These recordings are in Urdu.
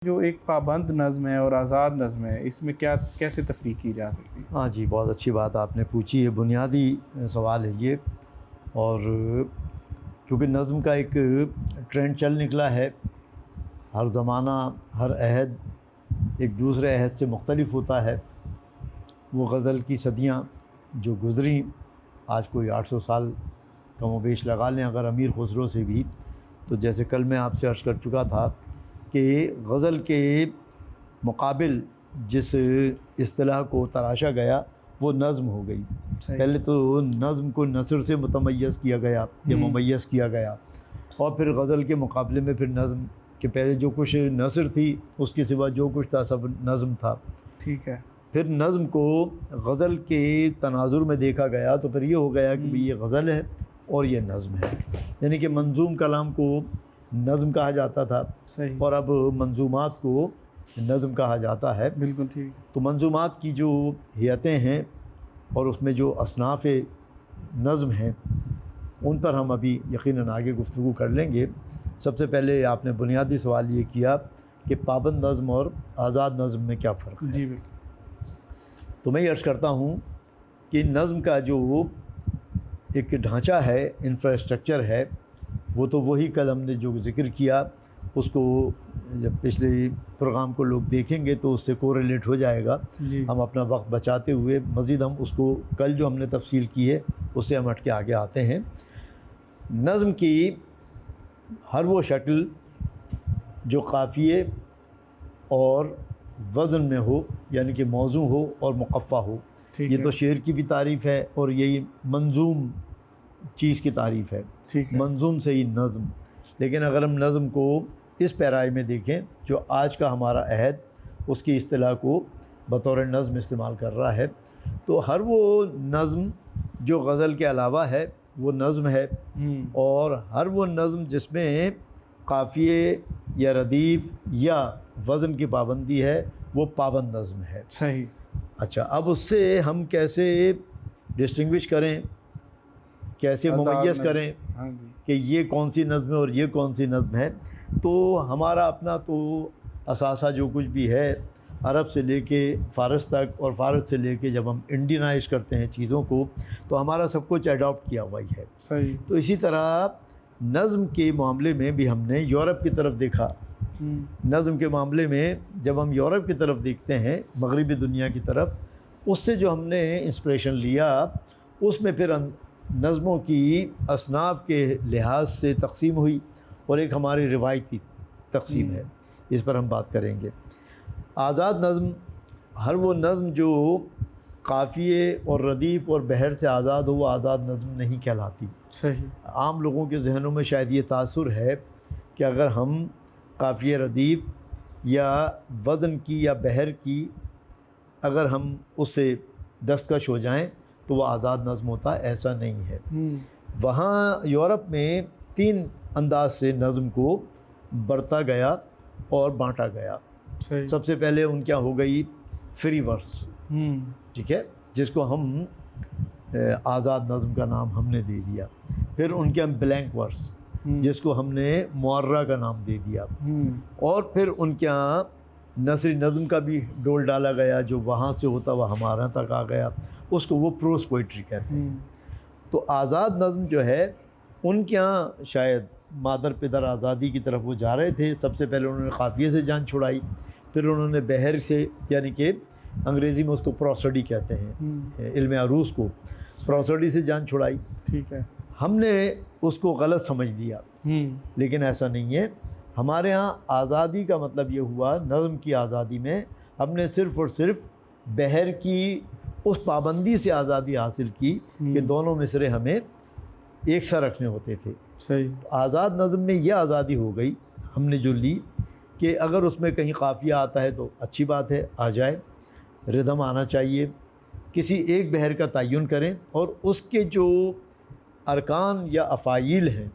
جو ایک پابند نظم ہے اور آزاد نظم ہے، اس میں کیسے تفریق کی جا سکتی ہے؟ ہاں جی، بہت اچھی بات آپ نے پوچھی ہے، بنیادی سوال ہے یہ۔ اور کیونکہ نظم کا ایک ٹرینڈ چل نکلا ہے، ہر زمانہ ہر عہد ایک دوسرے عہد سے مختلف ہوتا ہے۔ وہ غزل کی صدیاں جو گزری، آج کوئی 800 سال کم و بیش لگا لیں اگر امیر خسرو سے بھی، تو جیسے کل میں آپ سے عرض کر چکا تھا کہ غزل کے مقابل جس اصطلاح کو تراشا گیا وہ نظم ہو گئی۔ پہلے تو نظم کو نثر سے متمیز کیا گیا یا ممیز کیا گیا، اور پھر غزل کے مقابلے میں پھر نظم کے پہلے جو کچھ نثر تھی اس کے سوا جو کچھ تھا سب نظم تھا۔ ٹھیک ہے۔ پھر نظم کو غزل کے تناظر میں دیکھا گیا تو پھر یہ ہو گیا کہ یہ غزل ہے اور یہ نظم ہے، یعنی کہ منظوم کلام کو نظم کہا جاتا تھا، اور اب منظومات کو نظم کہا جاتا ہے۔ بالکل ٹھیک۔ تو منظومات کی جو ہیئتیں ہیں اور اس میں جو اصناف نظم ہیں ان پر ہم ابھی یقیناً آگے گفتگو کر لیں گے۔ سب سے پہلے آپ نے بنیادی سوال یہ کیا کہ پابند نظم اور آزاد نظم میں کیا فرق ہے۔ جی بالکل۔ تو میں یہ عرض کرتا ہوں کہ نظم کا جو ایک ڈھانچہ ہے، انفراسٹرکچر ہے، وہ تو وہی کل ہم نے جو ذکر کیا اس کو جب پچھلے پروگرام کو لوگ دیکھیں گے تو اس سے کوریلیٹ ہو جائے گا۔ ہم اپنا وقت بچاتے ہوئے مزید ہم اس کو کل جو ہم نے تفصیل کی ہے اس سے ہم ہٹ کے آگے آتے ہیں۔ نظم کی ہر وہ شکل جو قافیے اور وزن میں ہو، یعنی کہ موزوں ہو اور مقفع ہو، یہ تو شعر کی بھی تعریف ہے اور یہی منظوم چیز کی تعریف ہے، منظوم سے ہی نظم۔ لیکن اگر ہم نظم کو اس پیرائے میں دیکھیں جو آج کا ہمارا عہد اس کی اصطلاح کو بطور نظم استعمال کر رہا ہے، تو ہر وہ نظم جو غزل کے علاوہ ہے وہ نظم ہے، اور ہر وہ نظم جس میں قافیے یا ردیف یا وزن کی پابندی ہے وہ پابند نظم ہے۔ صحیح۔ اچھا، اب اس سے ہم کیسے ڈسٹنگوش کریں، کیسے ممیز کریں کہ یہ کون سی نظم ہے اور یہ کون سی نظم ہے؟ تو ہمارا اپنا تو اثاثہ جو کچھ بھی ہے عرب سے لے کے فارس تک، اور فارس سے لے کے جب ہم انڈینائز کرتے ہیں چیزوں کو تو ہمارا سب کچھ اڈاپٹ کیا ہوا ہی ہے۔ صحیح۔ تو اسی طرح نظم کے معاملے میں بھی ہم نے یورپ کی طرف دیکھا۔ نظم کے معاملے میں جب ہم یورپ کی طرف دیکھتے ہیں، مغربی دنیا کی طرف، اس سے جو ہم نے انسپریشن لیا اس میں پھر نظموں کی اصناف کے لحاظ سے تقسیم ہوئی، اور ایک ہماری روایتی تقسیم ہے، اس پر ہم بات کریں گے۔ آزاد نظم، ہر وہ نظم جو قافیے اور ردیف اور بحر سے آزاد ہو وہ آزاد نظم نہیں کہلاتی۔ صحیح۔ عام لوگوں کے ذہنوں میں شاید یہ تاثر ہے کہ اگر ہم قافیے ردیف یا وزن کی یا بحر کی اگر ہم اس سے دستکش ہو جائیں تو وہ آزاد نظم ہوتا ہے، ایسا نہیں ہے۔ وہاں یورپ میں 3 انداز سے نظم کو برتا گیا اور بانٹا گیا۔ سب سے پہلے ان کیا ہو گئی فری ورس، ٹھیک ہے، جس کو ہم آزاد نظم کا نام ہم نے دے دیا۔ پھر ان کے ہم بلینک ورس، جس کو ہم نے معرہ کا نام دے دیا، اور پھر ان کے ہاں نثری نظم کا بھی ڈول ڈالا گیا جو وہاں سے ہوتا وہ ہمارے تک آ گیا، اس کو وہ پروز پوئٹری کہتے ہیں۔ تو آزاد نظم جو ہے ان کے ہاں شاید مادر پدر آزادی کی طرف وہ جا رہے تھے۔ سب سے پہلے انہوں نے قافیے سے جان چھڑائی، پھر انہوں نے بحر سے، یعنی کہ انگریزی میں اس کو پروسڈی کہتے ہیں، علم عروض کو، پروسڈی سے جان چھڑائی۔ ٹھیک ہے۔ ہم نے اس کو غلط سمجھ لیا، لیکن ایسا نہیں ہے۔ ہمارے ہاں آزادی کا مطلب یہ ہوا، نظم کی آزادی میں ہم نے صرف اور صرف بحر کی اس پابندی سے آزادی حاصل کی کہ دونوں مصرے ہمیں ایک سا رکھنے ہوتے تھے۔ صحیح۔ آزاد نظم میں یہ آزادی ہو گئی ہم نے جو لی کہ اگر اس میں کہیں قافیہ آتا ہے تو اچھی بات ہے، آ جائے، ردم آنا چاہیے، کسی ایک بحر کا تعین کریں اور اس کے جو ارکان یا افعیل ہیں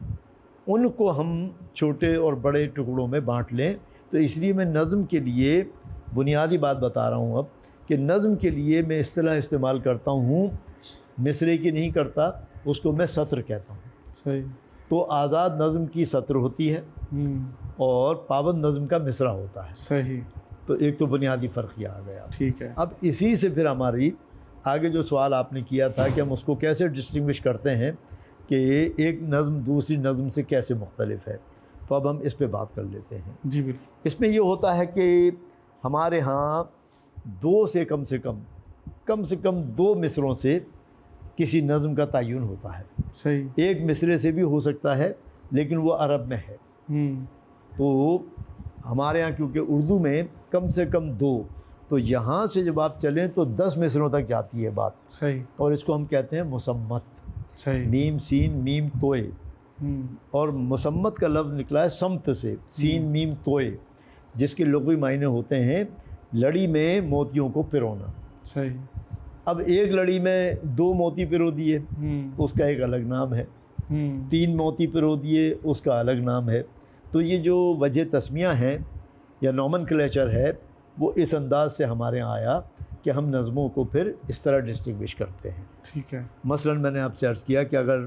ان کو ہم چھوٹے اور بڑے ٹکڑوں میں بانٹ لیں۔ تو اس لیے میں نظم کے لیے بنیادی بات بتا رہا ہوں اب کہ نظم کے لیے میں اصطلاح استعمال کرتا ہوں، مصرے کی نہیں کرتا، اس کو میں سطر کہتا ہوں۔ صحیح۔ تو آزاد نظم کی سطر ہوتی ہے، اور پابند نظم کا مصرع ہوتا ہے. صحیح. تو ایک تو بنیادی فرق یہ آ گیا. ٹھیک ہے. اب اسی سے پھر ہماری آگے جو سوال آپ نے کیا تھا کہ ہم اس کو کیسے ڈسٹنگوش کرتے ہیں کہ ایک نظم دوسری نظم سے کیسے مختلف ہے، تو اب ہم اس پہ بات کر لیتے ہیں. جی بالکل. اس میں یہ ہوتا ہے کہ ہمارے ہاں دو سے کم سے کم دو مصروں سے کسی نظم کا تعین ہوتا ہے. صحیح. ایک مصرے سے بھی ہو سکتا ہے لیکن وہ عرب میں ہے. تو ہمارے ہاں کیونکہ اردو میں کم سے کم دو، تو یہاں سے جب آپ چلیں تو 10 مصروں تک جاتی ہے بات. صحیح. اور اس کو ہم کہتے ہیں مسمت. صحیح. میم سین میم توئے. اور مسمت کا لفظ نکلا ہے سمت سے، سین میم توئے، جس کے لغوی معنی ہوتے ہیں لڑی میں موتیوں کو پرونا. صحیح. اب ایک لڑی میں 2 موتی پرو دیے، اس کا ایک الگ نام ہے. 3 موتی پرو دیے، اس کا الگ نام ہے. تو یہ جو وجہ تسمیہ ہیں یا نومن کلیچر ہے وہ اس انداز سے ہمارے یہاں آیا کہ ہم نظموں کو پھر اس طرح ڈسٹنگوش کرتے ہیں. ٹھیک ہے. مثلاً میں نے آپ سے عرض کیا کہ اگر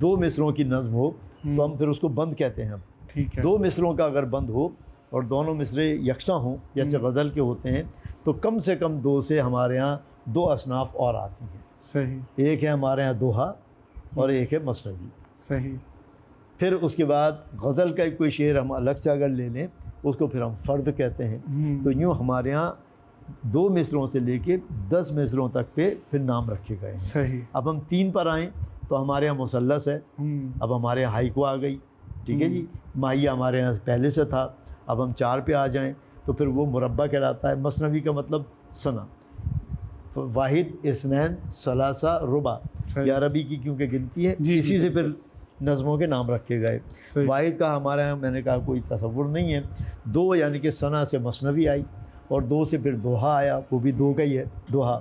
2 مصروں کی نظم ہو تو ہم پھر اس کو بند کہتے ہیں. ٹھیک ہے. 2 مصروں کا اگر بند ہو اور دونوں مصرے یکساں ہوں جیسے غزل کے ہوتے ہیں تو کم سے کم 2 سے ہمارے ہاں 2 اصناف اور آتی ہیں. صحیح. ایک ہے ہمارے ہاں دوہا اور ایک ہے مثنوی. صحیح. پھر اس کے بعد غزل کا کوئی شعر ہم الگ سے اگر لے لیں اس کو پھر ہم فرد کہتے ہیں. تو یوں ہمارے ہاں 2 مصروں سے لے کے 10 مصروں تک پہ پھر نام رکھے گئے ہیں. صحیح. اب ہم 3 پر آئیں تو ہمارے ہاں مثلث ہے. اب ہمارے یہاں ہائیکو آ گئی. ٹھیک ہے جی. ماہیہ ہمارے یہاں پہلے سے تھا. اب ہم 4 پہ آ جائیں تو پھر وہ مربع کہلاتا ہے. مثنوی کا مطلب ثنا، واحد اثنین ثلاثہ ربع، یہ عربی کی کیونکہ گنتی ہے اسی سے پھر نظموں کے نام رکھے گئے. واحد کا ہمارے یہاں میں نے کہا کوئی تصور نہیں ہے. 2 یعنی کہ ثنا سے مثنوی آئی اور 2 سے پھر دوہا آیا، وہ بھی 2 کا ہی ہے دوہا،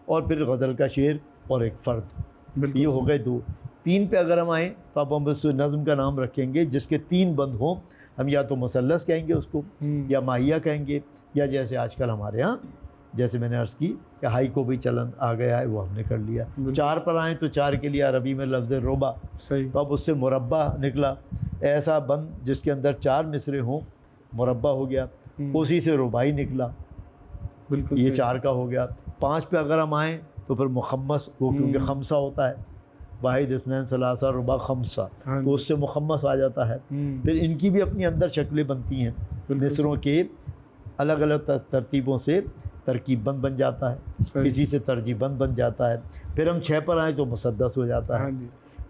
اور پھر غزل کا شعر اور ایک فرد. یہ ہو گئے 2. 3 پہ اگر ہم آئیں تو اب ہم اس نظم کا نام رکھیں گے جس کے 3 بند ہوں. ہم یا تو مثلث کہیں گے اس کو، یا ماہیہ کہیں گے، یا جیسے آج کل ہمارے ہاں جیسے میں نے عرض کی کہ ہائی کو بھی چلن آ گیا ہے وہ ہم نے کر لیا. 4 پر آئیں تو 4 کے لیے عربی میں لفظ ربع. صحیح. تو اب اس سے مربع نکلا، ایسا بند جس کے اندر 4 مصرے ہوں مربع ہو گیا. اسی سے رباعی نکلا. بالکل. یہ 4 کا ہو گیا. 5 پہ اگر ہم آئیں تو پھر مخمس، وہ کیونکہ خمسہ ہوتا ہے، واحد اثنین ثلاثہ ربع خمسہ، تو اس سے مخمس آ جاتا ہے. پھر ان کی بھی اپنی اندر شکلیں بنتی ہیں. مصروں کے الگ الگ ترتیبوں سے ترکیب بند بن جاتا ہے، کسی سے ترجیب بند بن جاتا ہے. پھر ہم 6 پر آئیں تو مسدس ہو جاتا ہے.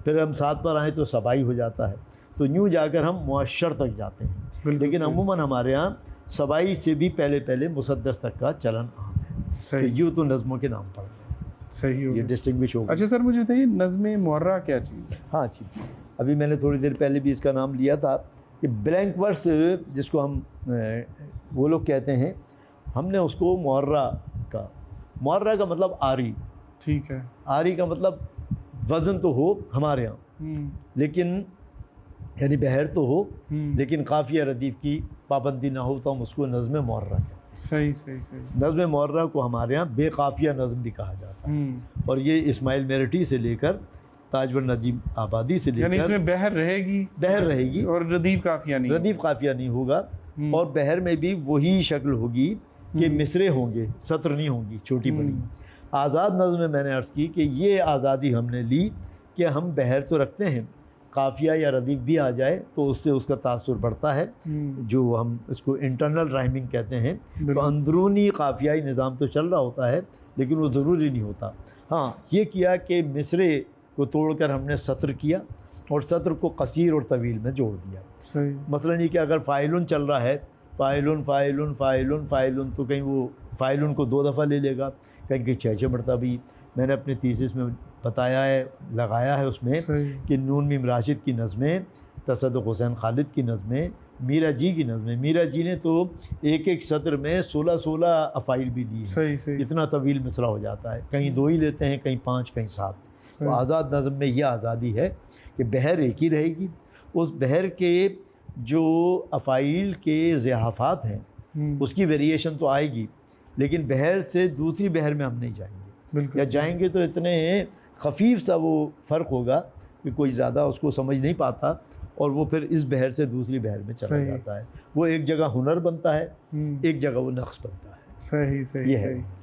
پھر ہم 7 پر آئیں تو سبائی ہو جاتا ہے. تو یوں جا کر ہم معشر تک جاتے ہیں. لیکن عموماً ہمارے ہاں سبائی سے بھی پہلے مسدس تک کا چلن عام ہے. یوں تو نظموں کے نام پڑ گئے. صحیح. یہ ڈسٹنگوش ہو گیا. اچھا سر مجھے بتائیے نظم معرہ کیا چیز ہے؟ ہاں جی، ابھی میں نے تھوڑی دیر پہلے بھی اس کا نام لیا تھا کہ بلینک ورس جس کو ہم وہ لوگ کہتے ہیں، ہم نے اس کو معرہ کا مطلب آری. ٹھیک ہے. آری کا مطلب وزن تو ہو ہمارے ہاں لیکن یعنی بحر تو ہو لیکن قافیہ ردیف کی پابندی نہ ہو تو ہم اس کو نظم معرہ کہتے ہیں. صحیح صحیح صحیح. نظم معرہ کو ہمارے ہاں بے قافیہ نظم بھی کہا جاتا ہے. اور یہ اسماعیل میرٹھی سے لے کر تاجور نجیب آبادی سے لے کر، یعنی اس میں بحر رہے گی اور ردیف قافیہ نہیں ہوگا. اور بحر میں بھی وہی شکل ہوگی کہ مصرے ہوں گے، سطر نہیں ہوں گی چھوٹی بڑی. آزاد نظم میں نے عرض کی کہ یہ آزادی ہم نے لی کہ ہم بحر تو رکھتے ہیں، قافیہ یا ردیف بھی آ جائے تو اس سے اس کا تاثر بڑھتا ہے، جو ہم اس کو انٹرنل رائمنگ کہتے ہیں. تو اندرونی قافیائی نظام تو چل رہا ہوتا ہے لیکن وہ ضروری نہیں ہوتا. ہاں یہ کیا کہ مصرے کو توڑ کر ہم نے سطر کیا اور سطر کو قصیر اور طویل میں جوڑ دیا. مثلاً یہ کہ اگر فاعلن چل رہا ہے، فاعلن فاعلن فاعلن فاعلن، تو کہیں وہ فاعلن کو 2 دفعہ لے لے گا، کہیں کہ 6 مرتبہ بھی. میں نے اپنے تھیسس میں بتایا ہے، لگایا ہے اس میں کہ نون میم راشد کی نظمیں، تصدق حسین خالد کی نظمیں، میرا جی کی نظمیں، میرا جی نے تو ایک سطر میں 16 افعال بھی لیے. اتنا طویل مصرع ہو جاتا ہے. کہیں 2 ہی لیتے ہیں، کہیں 5، کہیں 7. تو آزاد نظم میں یہ آزادی ہے کہ بحر ایک ہی رہے گی. اس بحر کے جو افعال کے ضعافات ہیں اس کی ویریشن تو آئے گی لیکن بحر سے دوسری بحر میں ہم نہیں جائیں گے. یا جائیں گے تو اتنے خفیف سا وہ فرق ہوگا کہ کوئی زیادہ اس کو سمجھ نہیں پاتا اور وہ پھر اس بحر سے دوسری بحر میں چلا صحیح۔ جاتا ہے. وہ ایک جگہ ہنر بنتا ہے، ہوں، ایک جگہ وہ نقص بنتا ہے. صحیح صحیح یہ ہے. صحیح.